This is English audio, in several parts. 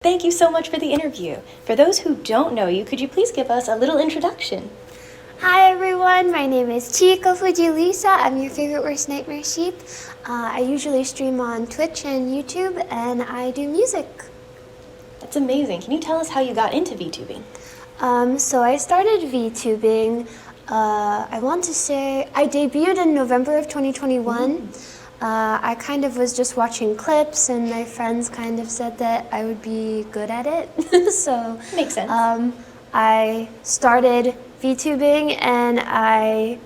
Thank you so much for the interview. For those who don't know you, could you please give us a little introduction? Hi everyone, my name is Chikafuji Lisa. I'm your favorite worst nightmare sheep. I usually stream on Twitch and YouTube, and I do music. That's amazing. Can you tell us how you got into VTubing? So I started VTubing, I want to say, I debuted in November of 2021. I kind of was just watching clips, and my friends kind of said that I would be good at it. So Makes sense. I started VTubing, and I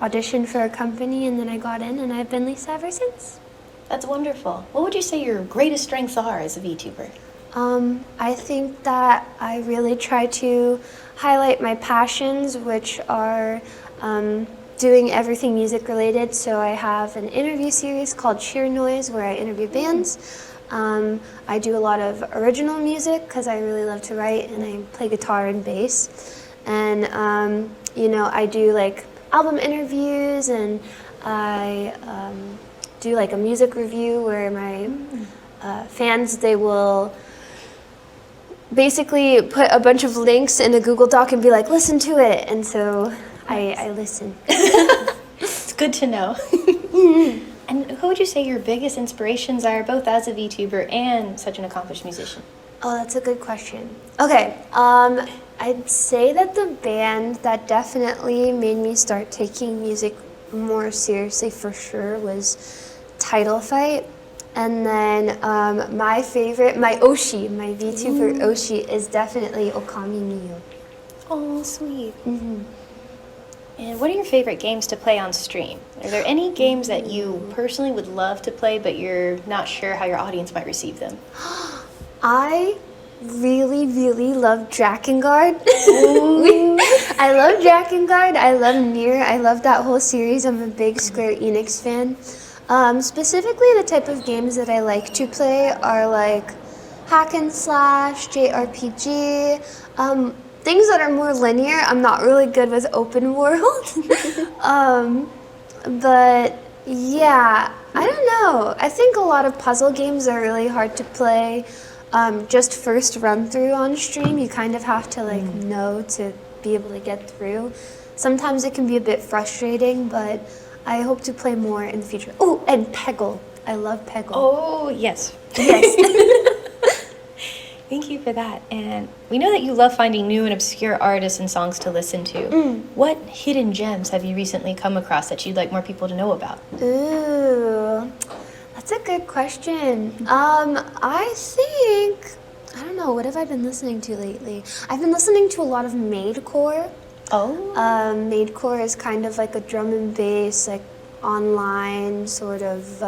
auditioned for a company, and then I got in, and I've been Lisa ever since. That's wonderful. What would you say your greatest strengths are as a VTuber? I think that I really try to highlight my passions, which are doing everything music related. So I have an interview series called Sheer Noise where I interview bands. I do a lot of original music because I really love to write, and I play guitar and bass. And I do like album interviews, and I do like a music review where my fans, they will basically put a bunch of links in a Google Doc and be like, listen to it. And so I listen. It's good to know. And who would you say your biggest inspirations are, both as a VTuber and such an accomplished musician? Oh, that's a good question. Okay, I'd say that the band that definitely made me start taking music more seriously for sure was Title Fight. And then my favorite, my Oshi, my VTuber Oshi is definitely Okami Miyu. Oh, sweet. And what are your favorite games to play on stream? Are there any games that you personally would love to play, but you're not sure how your audience might receive them? I really, really love Drakengard. I love Drakengard. I love Nier. I love that whole series. I'm a big Square Enix fan. Specifically, the type of games that I like to play are like hack and slash, JRPG, things that are more linear. I'm not really good with open world. But yeah, I don't know. I think a lot of puzzle games are really hard to play. Just first run through on stream, you kind of have to know to be able to get through. Sometimes it can be a bit frustrating, but I hope to play more in the future. Oh, and Peggle. I love Peggle. Oh, yes. Yes. Thank you for that. And we know that you love finding new and obscure artists and songs to listen to. What hidden gems have you recently come across that you'd like more people to know about? Ooh, that's a good question. I think, I don't know, what have I been listening to lately? I've been listening to a lot of Maidcore. Oh. Maidcore is kind of like a drum and bass, like online sort of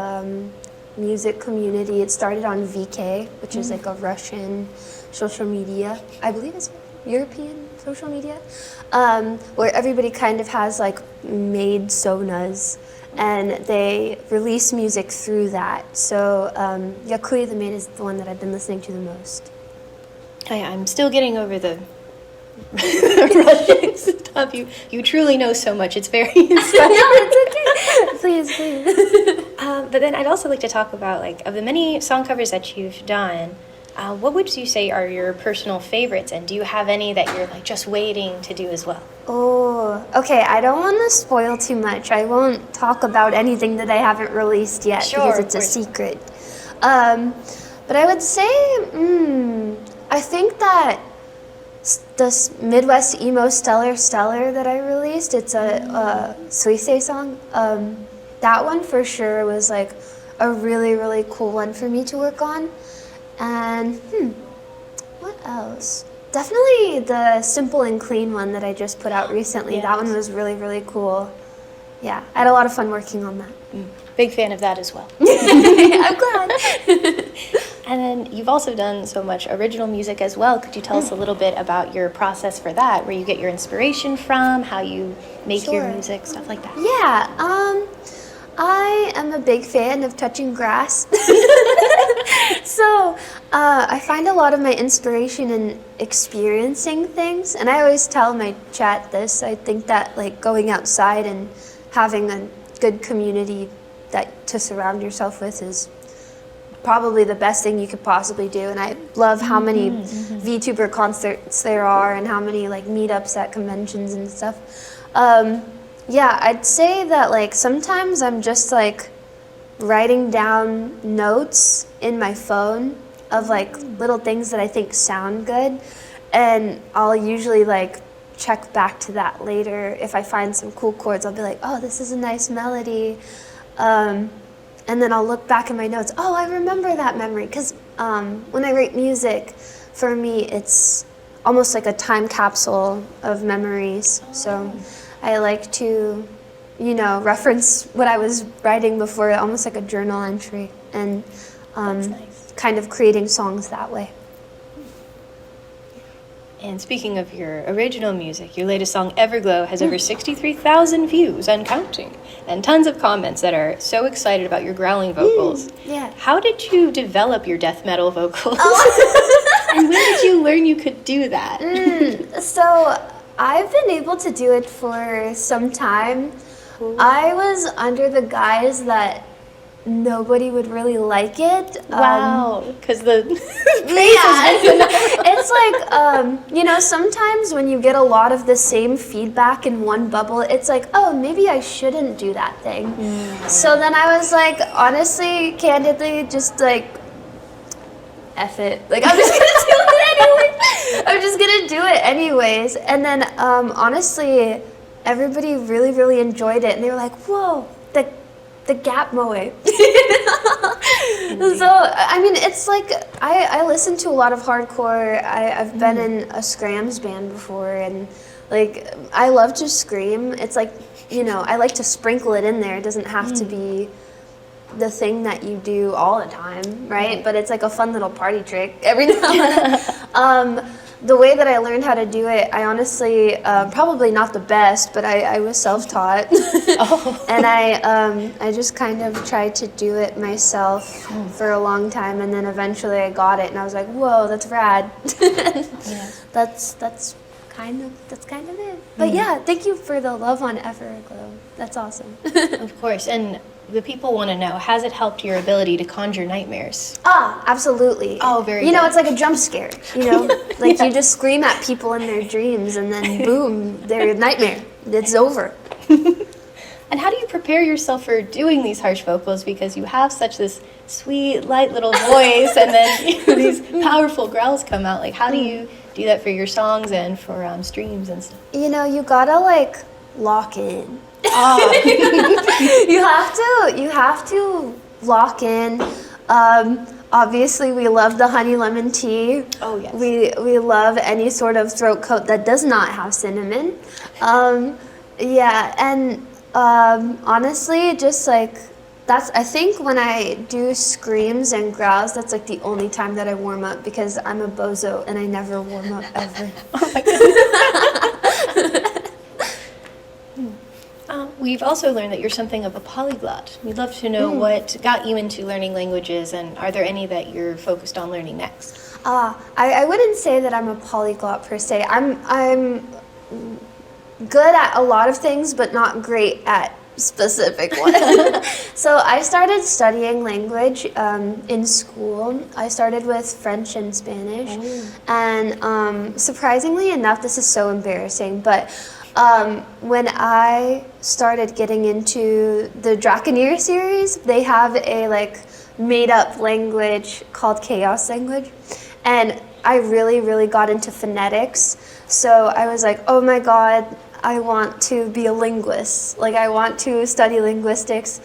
music community. It started on VK, which is like a Russian social media. I believe it's European social media, where everybody kind of has like maid sonas, and they release music through that. So Yakuya the Maid is the one that I've been listening to the most. I'm still getting over the Russian stuff. You truly know so much. It's very inspiring. No, it's okay. Please. But then I'd also like to talk about, like, of the many song covers that you've done, what would you say are your personal favorites? And do you have any that you're like just waiting to do as well? Oh, okay. I don't want to spoil too much. I won't talk about anything that I haven't released yet because it's a secret. But I would say, I think that this Midwest Emo Stellar that I released, it's a Suffice song. That one for sure was like a really, really cool one for me to work on. And what else? Definitely the Simple and Clean one that I just put out recently. Yes. That one was really, really cool. Yeah, I had a lot of fun working on that. Big fan of that as well. I'm glad. And then you've also done so much original music as well. Could you tell us a little bit about your process for that, where you get your inspiration from, how you make your music, stuff like that? Yeah, I am a big fan of touching grass. So I find a lot of my inspiration in experiencing things. And I always tell my chat this. I think that like going outside and having a good community that to surround yourself with is probably the best thing you could possibly do. And I love how many VTuber concerts there are and how many like meetups at conventions and stuff. Yeah, I'd say that like sometimes I'm just like writing down notes in my phone of like little things that I think sound good, and I'll usually like check back to that later. If I find some cool chords, I'll be like, oh, this is a nice melody. And then I'll look back in my notes, oh, I remember that memory. Because when I write music, for me, it's almost like a time capsule of memories. So I like to, you know, reference what I was writing before, almost like a journal entry, and That's nice. kind of creating songs that way. And speaking of your original music, your latest song, Everglow, has over 63,000 views and counting, and tons of comments that are so excited about your growling vocals. Yeah. How did you develop your death metal vocals? And when did you learn you could do that? So I've been able to do it for some time. I was under the guise that nobody would really like it. Wow, because the It's like, you know, sometimes when you get a lot of the same feedback in one bubble, it's like, oh, maybe I shouldn't do that thing. So then I was like, honestly, candidly, just like, F it. Like, I'm just gonna do it anyway. I'm just gonna do it anyways. And then, honestly, everybody really, really enjoyed it. And they were like, whoa, the gap moe. So, I mean, it's like, I listen to a lot of hardcore. I've been in a scrams band before, and like, I love to scream. It's like, you know, I like to sprinkle it in there. It doesn't have to be the thing that you do all the time, right? But it's like a fun little party trick every now and then. The way that I learned how to do it, I honestly, probably not the best, but I was self-taught. And I just kind of tried to do it myself for a long time, and then eventually I got it, and I was like, whoa, that's rad. That's kind of it. But yeah, thank you for the love on Everglow. That's awesome. Of course, and the people want to know, has it helped your ability to conjure nightmares? Absolutely. Oh, very You know, good. it's like a jump scare, you know? Like, you just scream at people in their dreams, and then boom, their nightmare. It's over. And how do you prepare yourself for doing these harsh vocals, because you have such this sweet, light little voice, and then these powerful growls come out? Like, how do you do that for your songs and for streams and stuff? You know, you gotta, like, lock in. You have to lock in. Obviously, we love the honey lemon tea. Oh, yes. We love any sort of throat coat that does not have cinnamon. Yeah, and honestly, just like, I think when I do screams and growls, that's like the only time that I warm up, because I'm a bozo and I never warm up ever. Oh my goodness. We've also learned that you're something of a polyglot. We'd love to know what got you into learning languages, and are there any that you're focused on learning next? I wouldn't say that I'm a polyglot per se. I'm good at a lot of things, but not great at specific ones. So I started studying language in school. I started with French and Spanish. And surprisingly enough, this is so embarrassing, but when I started getting into the Draconeer series, they have a like made-up language called Chaos language, and I really, really got into phonetics. So I was like, oh my god, I want to be a linguist. Like, I want to study linguistics.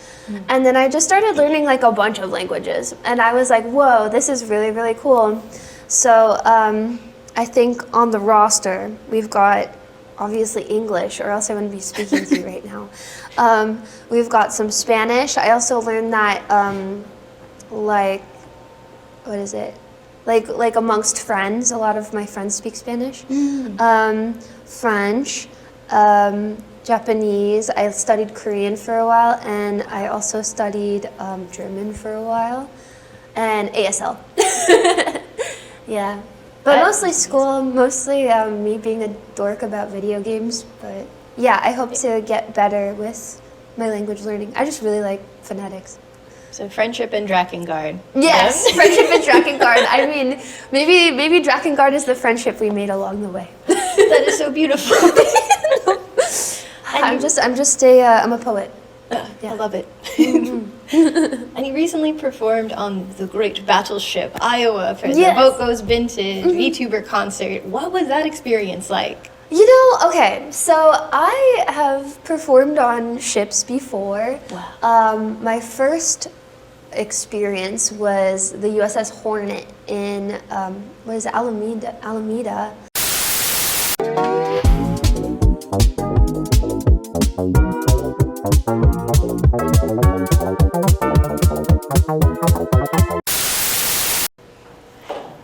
And then I just started learning like a bunch of languages, and I was like, whoa, this is really, really cool. So I think on the roster we've got obviously English, or else I wouldn't be speaking to you right now. We've got some Spanish. I also learned that, like, what is it? Like amongst friends, a lot of my friends speak Spanish. French, Japanese. I studied Korean for a while, and I also studied German for a while, and ASL. Yeah. But mostly school, mostly me being a dork about video games. But yeah, I hope to get better with my language learning. I just really like phonetics. So friendship and Drakengard. Yes, friendship and Drakengard. I mean, maybe Drakengard is the friendship we made along the way. That is so beautiful. I'm a poet. I love it. And you recently performed on the Great Battleship, Iowa, for the Boat Goes Binted VTuber concert. What was that experience like? You know, okay, so I have performed on ships before. Wow. My first experience was the USS Hornet in, Alameda.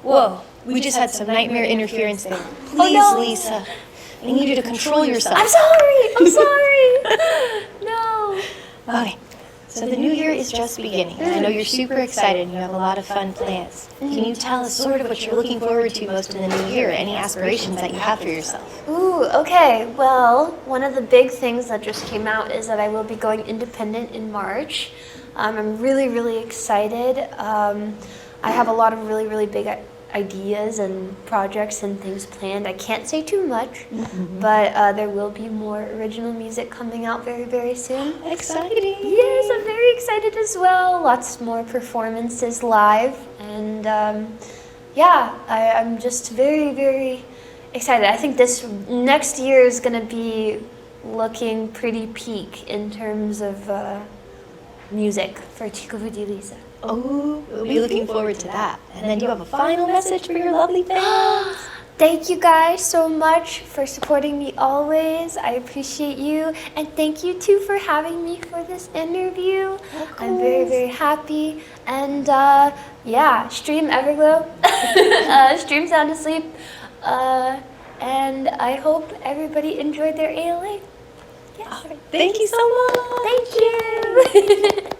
Whoa, we just had some nightmare interference there. Please, no. Lisa, I need you to control yourself. I'm sorry. No. Okay, so the new year is just beginning, and I know you're super excited and you have a lot of fun plans. Can you tell us sort of what you're looking forward to most in the new year? Any aspirations that you have for yourself? Ooh, okay. Well, one of the big things that just came out is that I will be going independent in March. I'm really, really excited. I have a lot of really, really big ideas and projects and things planned. I can't say too much, but there will be more original music coming out very, very soon. Exciting! Yes, I'm very excited as well. Lots more performances live, and I'm just very, very excited. I think this next year is going to be looking pretty peak in terms of music for Chikafuji Lisa. Oh, we'll be looking forward to that. And then do you have a final message for your lovely fans? Thank you guys so much for supporting me always. I appreciate you. And thank you too for having me for this interview. I'm very, very happy. And stream Everglow. Stream Sound Asleep. And I hope everybody enjoyed their ALA. Yes. Thank you so much. Thank you.